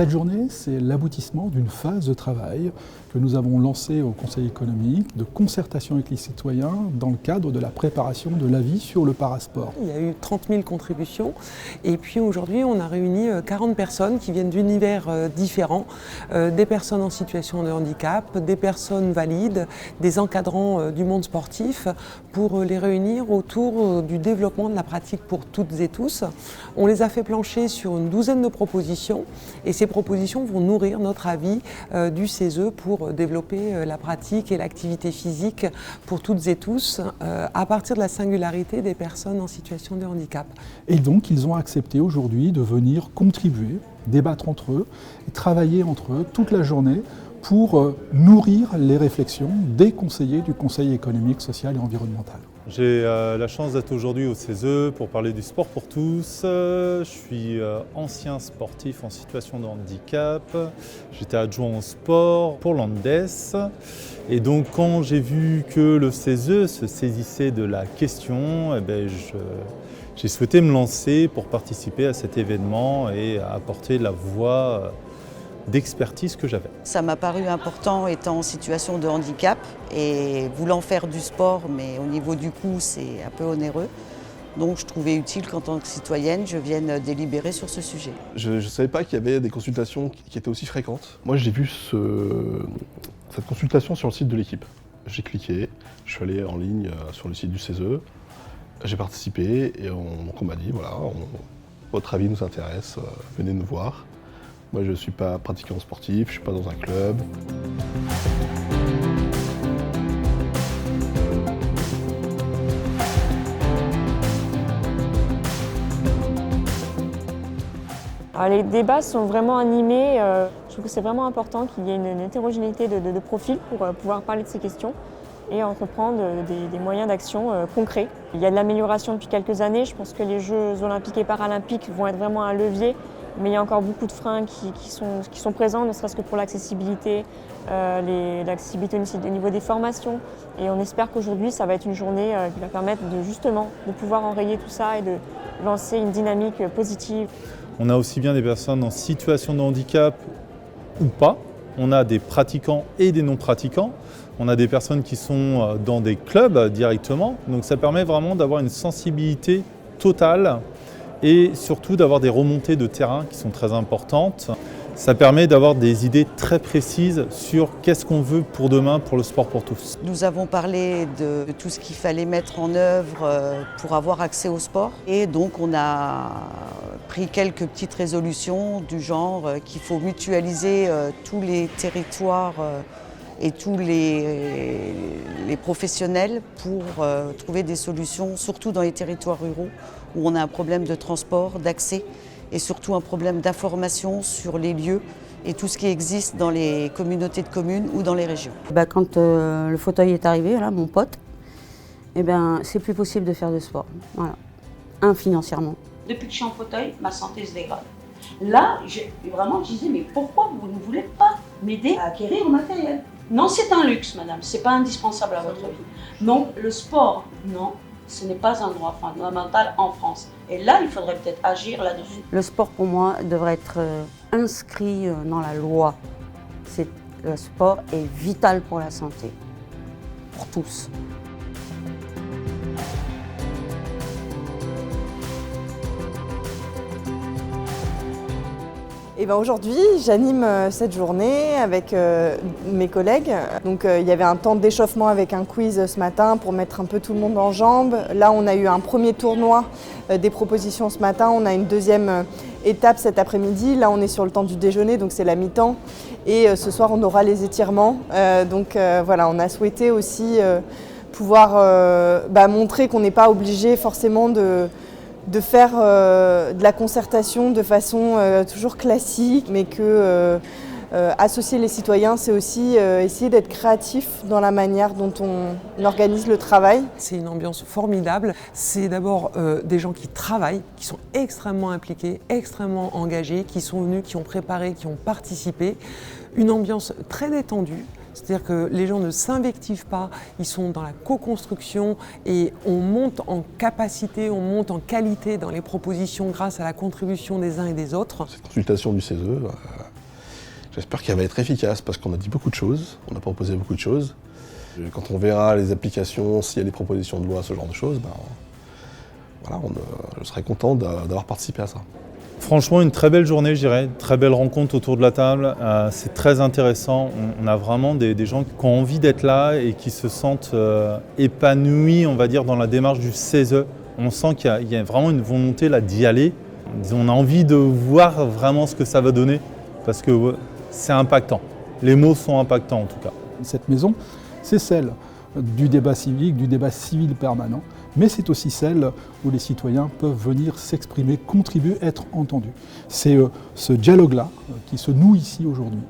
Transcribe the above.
Cette journée, c'est l'aboutissement d'une phase de travail que nous avons lancée au Conseil économique de concertation avec les citoyens dans le cadre de la préparation de l'avis sur le parasport. Il y a eu 30 000 contributions et puis aujourd'hui on a réuni 40 personnes qui viennent d'univers différents, des personnes en situation de handicap, des personnes valides, des encadrants du monde sportif pour les réunir autour du développement de la pratique pour toutes et tous. On les a fait plancher sur une douzaine de propositions et ces propositions vont nourrir notre avis du CESE pour développer la pratique et l'activité physique pour toutes et tous à partir de la singularité des personnes en situation de handicap. Et donc ils ont accepté aujourd'hui de venir contribuer, débattre entre eux et travailler entre eux toute la journée pour nourrir les réflexions des conseillers du Conseil économique, social et environnemental. J'ai la chance d'être aujourd'hui au CESE pour parler du sport pour tous. Je suis ancien sportif en situation de handicap. J'étais adjoint au sport pour l'Andes. Et donc quand j'ai vu que le CESE se saisissait de la question, j'ai souhaité me lancer pour participer à cet événement et apporter la voix d'expertise que j'avais. Ça m'a paru important étant en situation de handicap et voulant faire du sport, mais au niveau du coût, c'est un peu onéreux. Donc je trouvais utile qu'en tant que citoyenne, je vienne délibérer sur ce sujet. Je ne savais pas qu'il y avait des consultations qui étaient aussi fréquentes. Moi, j'ai vu cette consultation sur le site de l'équipe. J'ai cliqué, je suis allé en ligne sur le site du CESE, j'ai participé et on m'a dit, voilà, votre avis nous intéresse, venez nous voir. Moi, je ne suis pas pratiquant sportif, je ne suis pas dans un club. Les débats sont vraiment animés. Je trouve que c'est vraiment important qu'il y ait une hétérogénéité de profils pour pouvoir parler de ces questions et entreprendre des moyens d'action concrets. Il y a de l'amélioration depuis quelques années. Je pense que les Jeux olympiques et paralympiques vont être vraiment un levier. Mais il y a encore beaucoup de freins qui sont présents, ne serait-ce que pour l'accessibilité, l'accessibilité au niveau des formations. Et on espère qu'aujourd'hui, ça va être une journée qui va permettre de pouvoir enrayer tout ça et de lancer une dynamique positive. On a aussi bien des personnes en situation de handicap ou pas. On a des pratiquants et des non-pratiquants. On a des personnes qui sont dans des clubs directement. Donc ça permet vraiment d'avoir une sensibilité totale et surtout d'avoir des remontées de terrain qui sont très importantes. Ça permet d'avoir des idées très précises sur qu'est-ce qu'on veut pour demain pour le sport pour tous. Nous avons parlé de tout ce qu'il fallait mettre en œuvre pour avoir accès au sport. Et donc on a pris quelques petites résolutions du genre qu'il faut mutualiser tous les territoires et tous les professionnels pour trouver des solutions, surtout dans les territoires ruraux où on a un problème de transport, d'accès et surtout un problème d'information sur les lieux et tout ce qui existe dans les communautés de communes ou dans les régions. Quand le fauteuil est arrivé, là, mon pote, c'est plus possible de faire de sport. Voilà. Financièrement. Depuis que je suis en fauteuil, ma santé se dégrade. Là, je disais, mais pourquoi vous ne voulez pas m'aider à acquérir le matériel? Non, c'est un luxe, madame, c'est pas indispensable à votre vie. Donc, le sport, non, ce n'est pas un droit fondamental en France. Et là, il faudrait peut-être agir là-dessus. Le sport, pour moi, devrait être inscrit dans la loi. Le sport est vital pour la santé, pour tous. Aujourd'hui, j'anime cette journée avec mes collègues. Donc, il y avait un temps d'échauffement avec un quiz ce matin pour mettre un peu tout le monde en jambes. Là, on a eu un premier tournoi des propositions ce matin. On a une deuxième étape cet après-midi. Là, on est sur le temps du déjeuner, donc c'est la mi-temps. Et ce soir, on aura les étirements. Voilà, on a souhaité aussi pouvoir montrer qu'on n'est pas obligé forcément de faire de la concertation de façon toujours classique, mais que associer les citoyens, c'est aussi essayer d'être créatif dans la manière dont on organise le travail. C'est une ambiance formidable. C'est d'abord des gens qui travaillent, qui sont extrêmement impliqués, extrêmement engagés, qui sont venus, qui ont préparé, qui ont participé. Une ambiance très détendue. C'est-à-dire que les gens ne s'invectivent pas, ils sont dans la co-construction et on monte en capacité, on monte en qualité dans les propositions grâce à la contribution des uns et des autres. Cette consultation du CESE J'espère qu'elle va être efficace parce qu'on a dit beaucoup de choses, on a proposé beaucoup de choses. Quand on verra les applications, s'il y a des propositions de loi, ce genre de choses, voilà, je serai content d'avoir participé à ça. Franchement, une très belle journée, je dirais, une très belle rencontre autour de la table. C'est très intéressant. On a vraiment des gens qui ont envie d'être là et qui se sentent épanouis, on va dire, dans la démarche du CESE. On sent qu'il y a vraiment une volonté là d'y aller. On a envie de voir vraiment ce que ça va donner parce que c'est impactant. Les mots sont impactants en tout cas. Cette maison, c'est celle du débat civique, du débat civil permanent, mais c'est aussi celle où les citoyens peuvent venir s'exprimer, contribuer, être entendus. C'est ce dialogue-là qui se noue ici aujourd'hui.